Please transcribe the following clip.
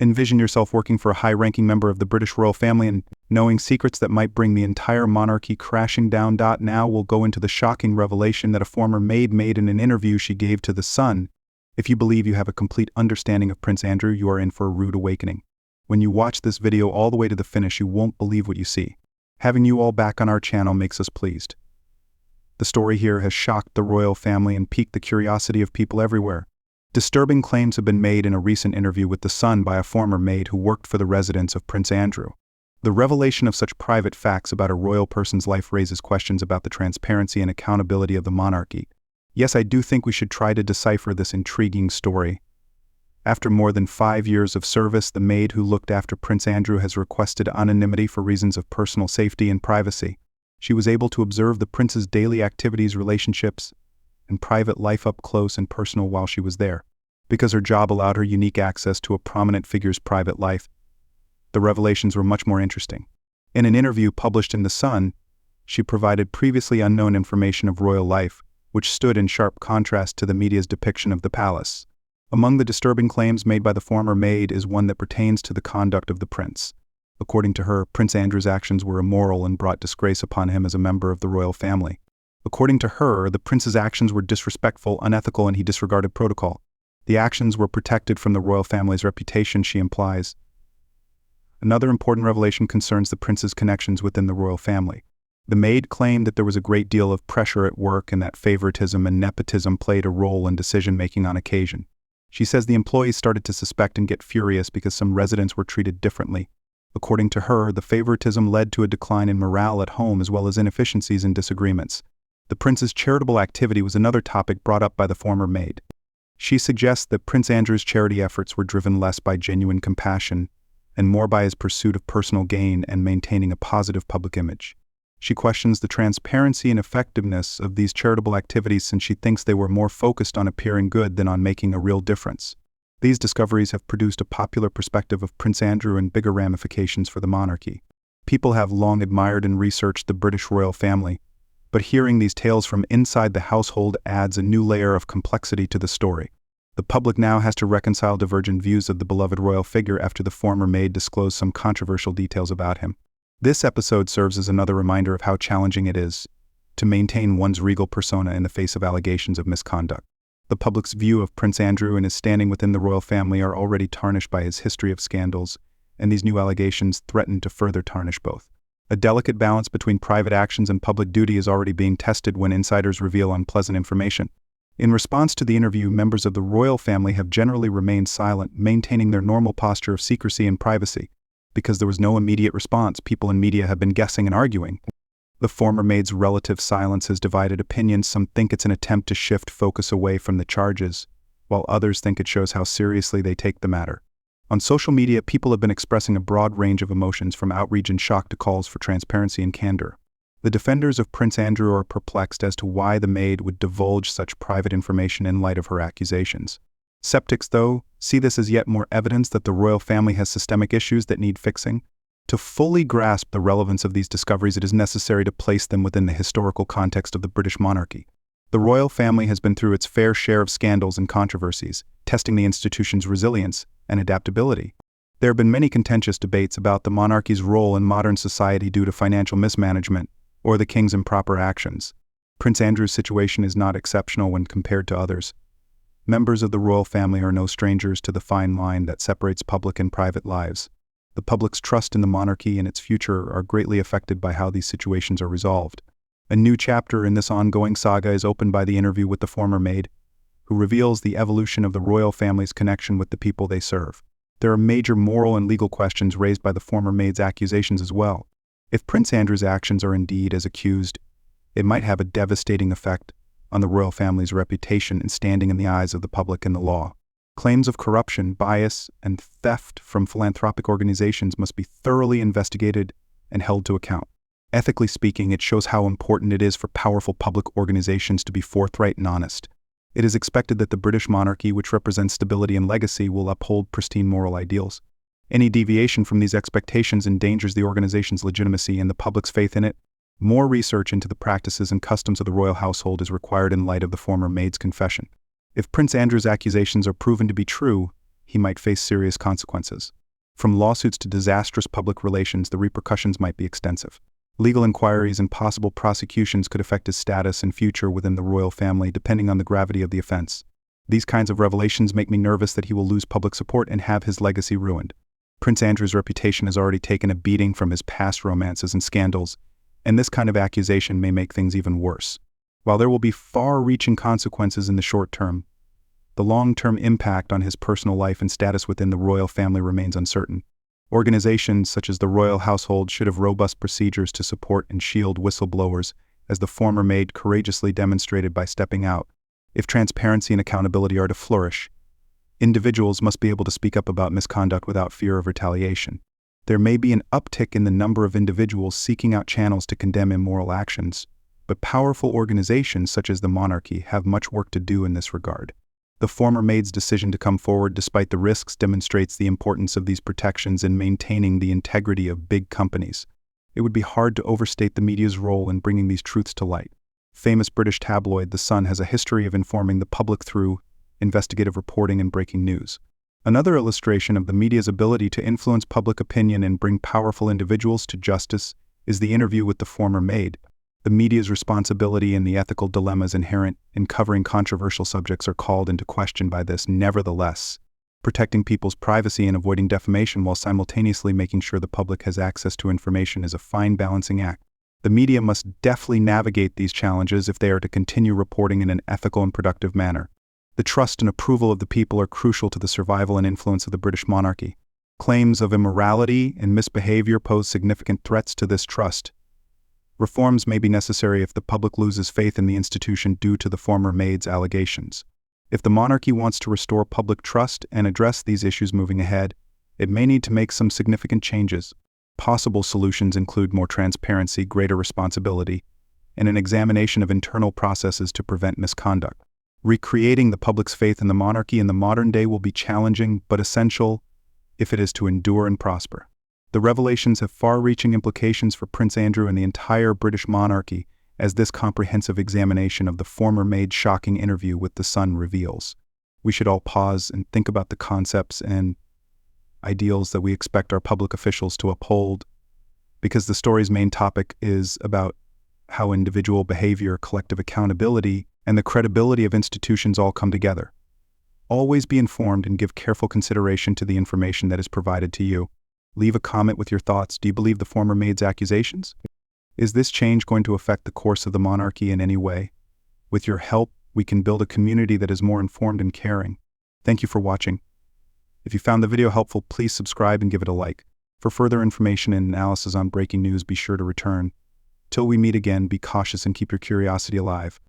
Envision yourself working for a high-ranking member of the British royal family and knowing secrets that might bring the entire monarchy crashing down. Now we'll go into the shocking revelation that a former maid made in an interview she gave to The Sun. If you believe you have a complete understanding of Prince Andrew, you are in for a rude awakening. When you watch this video all the way to the finish, you won't believe what you see. Having you all back on our channel makes us pleased. The story here has shocked the royal family and piqued the curiosity of people everywhere. Disturbing claims have been made in a recent interview with The Sun by a former maid who worked for the residence of Prince Andrew. The revelation of such private facts about a royal person's life raises questions about the transparency and accountability of the monarchy. Yes, I do think we should try to decipher this intriguing story. After more than 5 years of service, the maid who looked after Prince Andrew has requested anonymity for reasons of personal safety and privacy. She was able to observe the prince's daily activities, relationships, and private life up close and personal while she was there. Because her job allowed her unique access to a prominent figure's private life, the revelations were much more interesting. In an interview published in The Sun, she provided previously unknown information of royal life, which stood in sharp contrast to the media's depiction of the palace. Among the disturbing claims made by the former maid is one that pertains to the conduct of the prince. According to her, Prince Andrew's actions were immoral and brought disgrace upon him as a member of the royal family. According to her, the prince's actions were disrespectful, unethical, and he disregarded protocol. The actions were protected from the royal family's reputation, she implies. Another important revelation concerns the prince's connections within the royal family. The maid claimed that there was a great deal of pressure at work and that favoritism and nepotism played a role in decision-making on occasion. She says the employees started to suspect and get furious because some residents were treated differently. According to her, the favoritism led to a decline in morale at home as well as inefficiencies and disagreements. The prince's charitable activity was another topic brought up by the former maid. She suggests that Prince Andrew's charity efforts were driven less by genuine compassion and more by his pursuit of personal gain and maintaining a positive public image. She questions the transparency and effectiveness of these charitable activities since she thinks they were more focused on appearing good than on making a real difference. These discoveries have produced a popular perspective of Prince Andrew and bigger ramifications for the monarchy. People have long admired and researched the British royal family, but hearing these tales from inside the household adds a new layer of complexity to the story. The public now has to reconcile divergent views of the beloved royal figure after the former maid disclosed some controversial details about him. This episode serves as another reminder of how challenging it is to maintain one's regal persona in the face of allegations of misconduct. The public's view of Prince Andrew and his standing within the royal family are already tarnished by his history of scandals, and these new allegations threaten to further tarnish both. A delicate balance between private actions and public duty is already being tested when insiders reveal unpleasant information. In response to the interview, members of the royal family have generally remained silent, maintaining their normal posture of secrecy and privacy. Because there was no immediate response, people in media have been guessing and arguing. The former maid's relative silence has divided opinions. Some think it's an attempt to shift focus away from the charges, while others think it shows how seriously they take the matter. On social media, people have been expressing a broad range of emotions, from outrage and shock to calls for transparency and candor. The defenders of Prince Andrew are perplexed as to why the maid would divulge such private information in light of her accusations. Skeptics, though, see this as yet more evidence that the royal family has systemic issues that need fixing. To fully grasp the relevance of these discoveries, it is necessary to place them within the historical context of the British monarchy. The royal family has been through its fair share of scandals and controversies, testing the institution's resilience and adaptability. There have been many contentious debates about the monarchy's role in modern society due to financial mismanagement or the king's improper actions. Prince Andrew's situation is not exceptional when compared to others. Members of the royal family are no strangers to the fine line that separates public and private lives. The public's trust in the monarchy and its future are greatly affected by how these situations are resolved. A new chapter in this ongoing saga is opened by the interview with the former maid, who reveals the evolution of the royal family's connection with the people they serve. There are major moral and legal questions raised by the former maid's accusations as well. If Prince Andrew's actions are indeed as accused, it might have a devastating effect on the royal family's reputation and standing in the eyes of the public and the law. Claims of corruption, bias, and theft from philanthropic organizations must be thoroughly investigated and held to account. Ethically speaking, it shows how important it is for powerful public organizations to be forthright and honest. It is expected that the British monarchy, which represents stability and legacy, will uphold pristine moral ideals. Any deviation from these expectations endangers the organization's legitimacy and the public's faith in it. More research into the practices and customs of the royal household is required in light of the former maid's confession. If Prince Andrew's accusations are proven to be true, he might face serious consequences. From lawsuits to disastrous public relations, the repercussions might be extensive. Legal inquiries and possible prosecutions could affect his status and future within the royal family, depending on the gravity of the offense. These kinds of revelations make me nervous that he will lose public support and have his legacy ruined. Prince Andrew's reputation has already taken a beating from his past romances and scandals, and this kind of accusation may make things even worse. While there will be far-reaching consequences in the short term, the long-term impact on his personal life and status within the royal family remains uncertain. Organizations such as the royal household should have robust procedures to support and shield whistleblowers, as the former maid courageously demonstrated by stepping out. If transparency and accountability are to flourish, individuals must be able to speak up about misconduct without fear of retaliation. There may be an uptick in the number of individuals seeking out channels to condemn immoral actions, but powerful organizations such as the monarchy have much work to do in this regard. The former maid's decision to come forward despite the risks demonstrates the importance of these protections in maintaining the integrity of big companies. It would be hard to overstate the media's role in bringing these truths to light. Famous British tabloid The Sun has a history of informing the public through investigative reporting and breaking news. Another illustration of the media's ability to influence public opinion and bring powerful individuals to justice is the interview with the former maid. The media's responsibility and the ethical dilemmas inherent in covering controversial subjects are called into question by this. Nevertheless, protecting people's privacy and avoiding defamation while simultaneously making sure the public has access to information is a fine balancing act. The media must deftly navigate these challenges if they are to continue reporting in an ethical and productive manner. The trust and approval of the people are crucial to the survival and influence of the British monarchy. Claims of immorality and misbehavior pose significant threats to this trust. Reforms may be necessary if the public loses faith in the institution due to the former maid's allegations. If the monarchy wants to restore public trust and address these issues moving ahead, it may need to make some significant changes. Possible solutions include more transparency, greater responsibility, and an examination of internal processes to prevent misconduct. Recreating the public's faith in the monarchy in the modern day will be challenging but essential if it is to endure and prosper. The revelations have far-reaching implications for Prince Andrew and the entire British monarchy, as this comprehensive examination of the former maid's shocking interview with The Sun reveals. We should all pause and think about the concepts and ideals that we expect our public officials to uphold, because the story's main topic is about how individual behavior, collective accountability, and the credibility of institutions all come together. Always be informed and give careful consideration to the information that is provided to you. Leave a comment with your thoughts. Do you believe the former maid's accusations? Is this change going to affect the course of the monarchy in any way? With your help, we can build a community that is more informed and caring. Thank you for watching. If you found the video helpful, please subscribe and give it a like. For further information and analysis on breaking news, be sure to return. Till we meet again, be cautious and keep your curiosity alive.